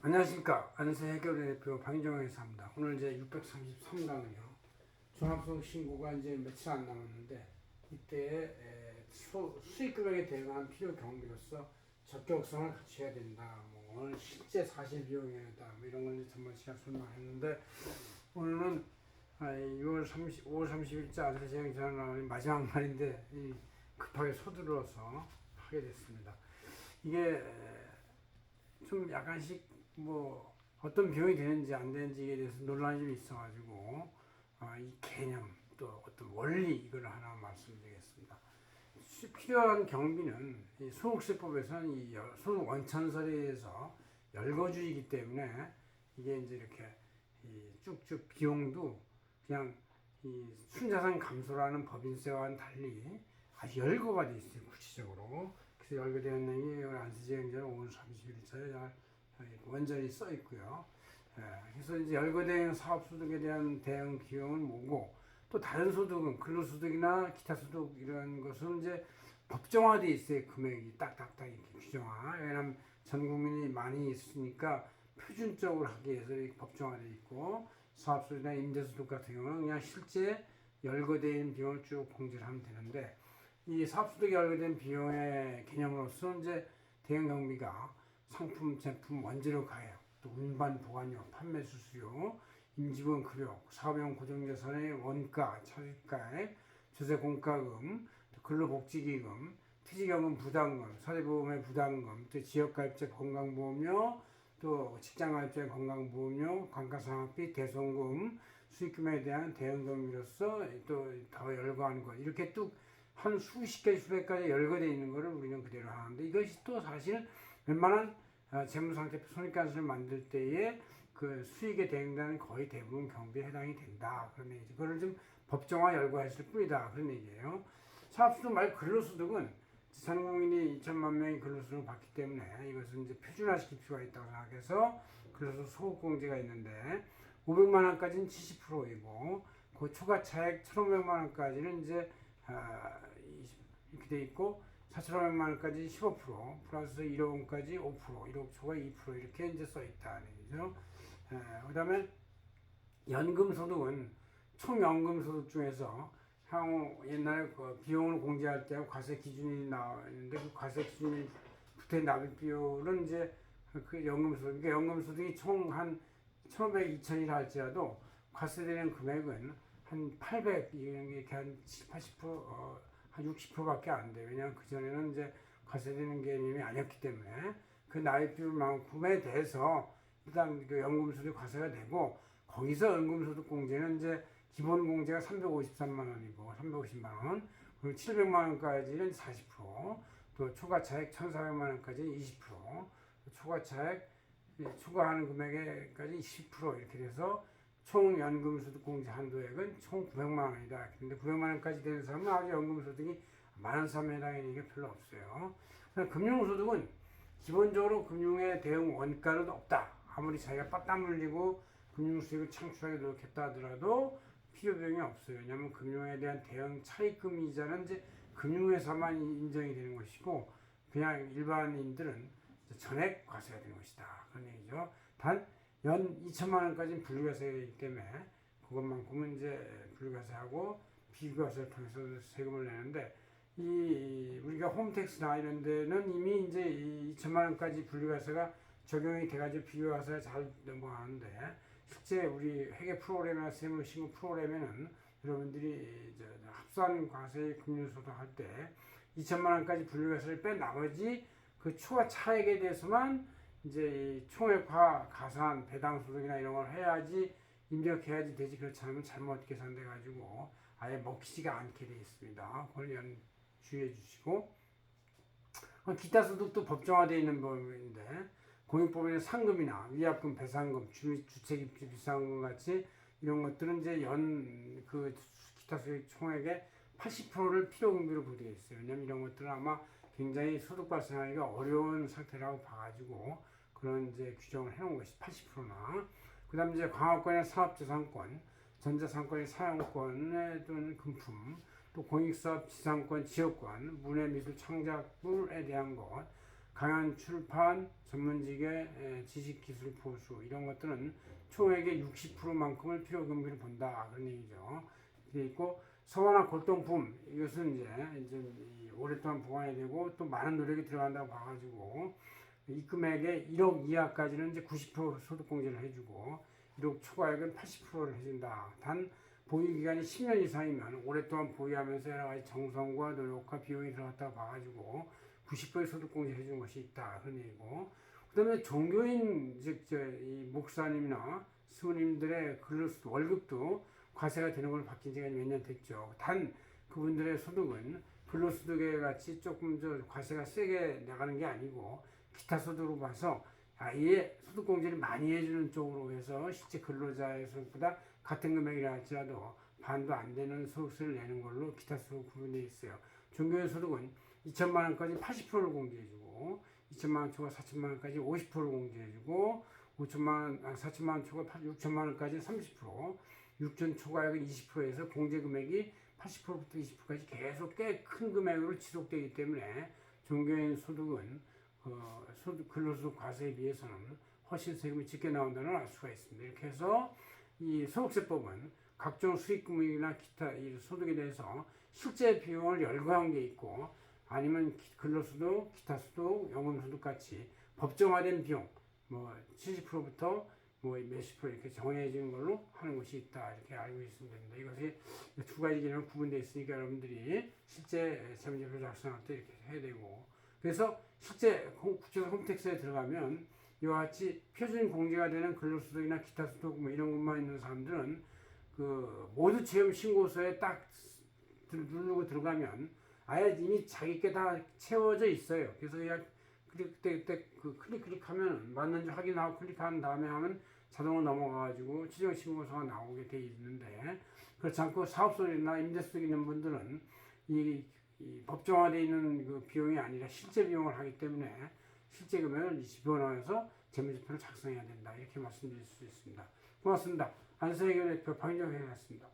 안녕하십니까. 안세 해결의 대표 박인정 회사입니다. 오늘 이제 633강은요. 종합소득 신고가 이제 며칠 안 남았는데 이때 수익 금액에 대응한 필요 경비로서 적격성을 갖춰야 된다. 뭐 오늘 실제 사실 비용이다. 뭐 이런 걸 이제 전번 시간 설명했는데 오늘은 5월 30일자 아세시행 전화 나오는 마지막 날인데 급하게 서둘러서 하게 됐습니다. 이게 좀 약간씩 뭐 어떤 비용이 되는지 안 되는지에 대해서 논란이 좀 있어가지고 이 개념 또 어떤 원리 이걸 하나 말씀드리겠습니다. 필요한 경비는 이 소득세법에서는 이 소득 원천설에 의해서 열거주의이기 때문에 이게 이제 이렇게 쭉쭉 비용도 그냥 이 순자산 감소라는 법인세와는 달리 아주 열거가 돼 있어요. 구체적으로. 그래서 열거되어 있는 게 안세제행전 5월 30일자에 원전이 써 있고요. 그래서 이제 열거된 사업소득에 대한 대응 비용은 뭐고, 또 다른 소득은 근로소득이나 기타 소득 이런 것은 이제 법정화돼 있어요. 금액이 딱딱딱 이렇게 규정화. 왜냐하면 전 국민이 많이 있으니까 표준적으로 하기 위해서 이렇게 법정화돼 있고, 사업소득이나 임대소득 같은 경우는 그냥 실제 열거된 비용을 쭉 공제를 하면 되는데, 이 사업소득이 열거된 비용의 개념으로서 이제 대응 경비가 상품, 제품, 원재료 가격, 또 운반, 보관료, 판매 수수료, 임직원 급여, 사업용 고정자산의 원가, 차입가액, 조세 공과금, 또 근로복지기금, 퇴직연금 부담금, 사회보험의 부담금, 또 지역가입자 건강보험료, 또 직장가입자의 건강보험료, 감가상각비, 대손금, 수익금에 대한 대응경비로서 또 더 열거하는 것, 이렇게 뚝 한 수십 개, 수백 가지 열거되어 있는 것을 우리는 그대로 하는데, 이것이 또 사실 웬만한 재무상태표 손익관수를 만들 때에 그 수익에 대응되는 거의 대부분 경비에 해당이 된다. 그런 얘기죠. 그걸 좀 법정화 열거했을 뿐이다. 그런 얘기예요. 사업소득 말고 근로소득은 전 국민이 2천만 명이 근로소득을 받기 때문에 이것은 이제 표준화시킬 필요가 있다고 생각해서 근로소득 소득공제가 있는데 500만 원까지는 70%이고 그 초과차액 1,500만 원까지는 이제 이렇게 돼 있고 4,500만 원까지 15% 플러스 1억 원까지 5% 1억 초과 2% 이렇게 이제 써 있다는 얘기죠. 그다음에 연금소득은 총연금소득 중에서 향후 옛날에 그 비용을 공제할 때 과세 기준이 나왔는데 그 과세 기준이 붙어 납입 비율은 이제 그 연금소득, 그러니까 연금소득이 총 한 1,500, 2,000이라 할지라도 과세되는 금액은 한 800, 이렇게 한 80%, 한 60%밖에 안 돼요. 왜냐하면 그전에는 이제 과세되는 개념이 아니었기 때문에 그 납입 비율만큼에 대해서 일단 그 연금소득 과세가 되고 거기서 연금소득 공제는 이제 기본 공제가 353만 원이고 350만 원, 그리고 700만 원까지는 40%, 또 초과차액 1,400만 원까지 20%, 초과차액 초과하는 금액에까지 10% 이렇게 돼서 총 연금소득 공제 한도액은 총 900만 원이다. 근데 900만 원까지 되는 사람은 아직 연금소득이 많은 사람에 해당하는 게 별로 없어요. 금융소득은 기본적으로 금융의 대응 원가는 없다. 아무리 자기가 빡땀 흘리고 금융수익을 창출하게 노력했다 하더라도 필요 비용이 없어요. 왜냐하면 금융에 대한 대응 차입금 이자는 이제 금융회사만 인정이 되는 것이고 그냥 일반인들은 전액 과세가 되는 것이다. 그런 얘기죠. 단 연 2천만 원까지는 분류과세이기 때문에 그것만큼은 이제 분류과세하고 비과세를 통해서 세금을 내는데 이 우리가 홈택스나 이런 데는 이미 이제 2천만 원까지 분류과세가 적용이 돼가지고 비과세가 잘 넘어가는데 실제 우리 회계 프로그램이나 세무신고 프로그램에는 여러분들이 합산 과세 금융소득 할 때 2천만 원까지 분류과세를 뺀 나머지 그 초과 차액에 대해서만 이제 총액화, 가산, 배당소득이나 이런 걸 해야지 입력해야지 되지. 그렇지 않으면 잘못 계산돼 가지고 아예 먹히지가 않게 되어 있습니다. 그걸 주의해 주시고 기타 소득도 법정화되어 있는 법인데 공익법에는 상금이나 위약금, 배상금, 주택입지 비상금 같이 이런 것들은 이제 그 기타 소득 총액의 80%를 필요금비로 부되어 있어요. 왜냐면 이런 것들은 아마 굉장히 소득 발생하기가 어려운 상태라고 봐가지고 그런 이제 규정을 해놓은 것이 80%나 그 다음 이제 광업권의 사업재산권, 전자상권의 사용권에 또는 금품, 또 공익사업 지상권, 지역권, 문해미술 창작물에 대한 것, 강연 출판, 전문직의 지식기술 보수 이런 것들은 총액의 60%만큼을 필요경비로 본다 그런 얘기죠. 그리고 서원화 골동품 이것은 이제 오랫동안 보관이 되고 또 많은 노력이 들어간다고 봐가지고 이 금액의 1억 이하까지는 이제 90% 소득공제를 해주고 1억 초과액은 80%를 해준다. 단 보유기간이 10년 이상이면 오랫동안 보유하면서 여러 가지 정성과 노력과 비용이 들어갔다고 봐가지고 90%의 소득공제 해주는 것이 있다 그런 얘기고, 그다음에 종교인 즉 이 목사님이나 스님들의 근로소득 월급도 과세가 되는 걸로 바뀐 지가 몇 년 됐죠. 단 그분들의 소득은 근로소득에 같이 조금 과세가 세게 나가는 게 아니고 기타 소득으로 봐서 아예 소득공제를 많이 해주는 쪽으로 해서 실제 근로자의 소득보다 같은 금액이라 할지라도 반도 안 되는 소득세를 내는 걸로 기타 소득 구분되어 있어요. 종교인 소득은 2천만 원까지 80%를 공제해주고 2천만 원 초과 4천만 원까지 50%를 공제해주고 4천만 원 초과 6천만 원까지 30%, 6천 초과액은 20%에서 공제 금액이 80%부터 20%까지 계속 꽤 큰 금액으로 지속되기 때문에 종교인 소득은 근로소득 과세에 비해서는 훨씬 세금이 적게 나온다는 걸 알 수가 있습니다. 이렇게 해서 이 소득세법은 각종 수익금이나 기타 이 소득에 대해서 실제 비용을 열거한 게 있고 아니면 근로소득, 기타소득, 연금소득 같이 법정화된 비용 뭐 70%부터 뭐 몇십 프로 이렇게 정해진 걸로 하는 것이 있다 이렇게 알고 있으면 됩니다. 이것이 두 가지 개념으로 구분되어 있으니까 여러분들이 실제 세무제표 작성할 때 이렇게 해야 되고, 그래서 실제 국제적 홈택스에 들어가면 이와 같이 표준 공제가 되는 근로소득이나 기타소득 뭐 이런 것만 있는 사람들은 그 모두 채용 신고서에 딱 누르고 들어가면 아예 이미 자기께 다 채워져 있어요. 그래서 그냥 그때 그 클릭하면 맞는지 확인하고 클릭한 다음에 하면 자동으로 넘어가가지고 최종 신고서가 나오게 돼 있는데, 그렇지 않고 사업소득이나 임대소득 있는 분들은 이 법정화되어 있는 그 비용이 아니라 실제 비용을 하기 때문에 실제 금액을 집어넣어서 재무제표를 작성해야 된다 이렇게 말씀드릴 수 있습니다. 고맙습니다. 안세해결 대표 박인정 회장이었습니다.